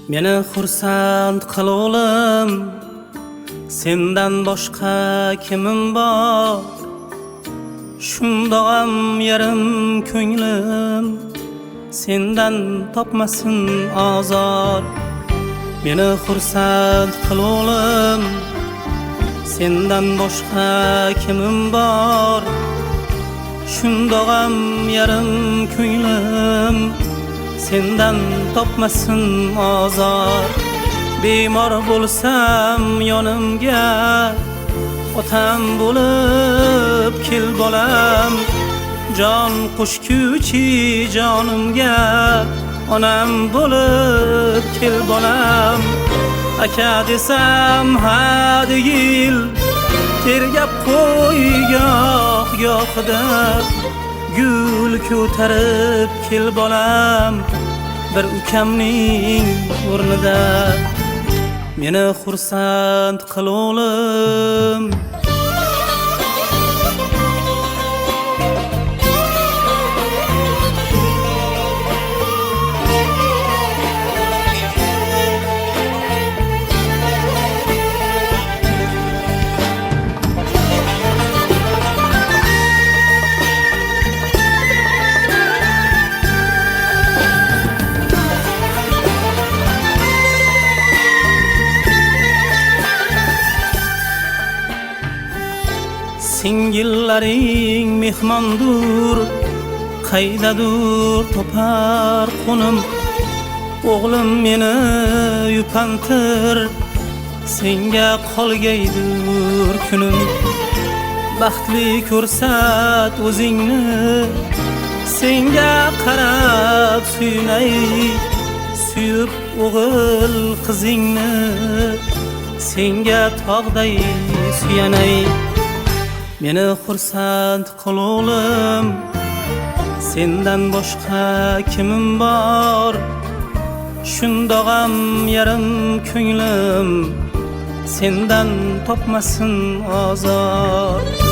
Meni xursand qil o'g'lim, sendan boshqa kimim bor? Shundog'am yarim ko'nglim sendan topmasin azor. Meni xursand qil o'g'lim, sendan boshqa kimim bor? Shundog'am yarim ko'nglim sendan topmasin azor. Bemor bo'lsam yonimga, otam bo'lib kel bolam. Jon qo'shguchi jonimga, onam bo'lib kel bolam. Aka desam ha deyil, tergab qo'y goh-gohida. Gul ko'tarib kel bolam, bir ukamning o'rnida. Meni xursand qil o'g'lim, singillaring mehmondur, qaydadur topar qo'nim. O'g'lim meni yupantir, senga qolgaydur kunim. Baxtli ko'rsat o'zingni, senga qarab suyunay. Suyib o'g'il qizingni, senga tog'day suyanay. Meni xursand qil o'g'lim, sendan boshqa kimim bor? Shundog'am yarim ko'nglim sendan topmasin azor.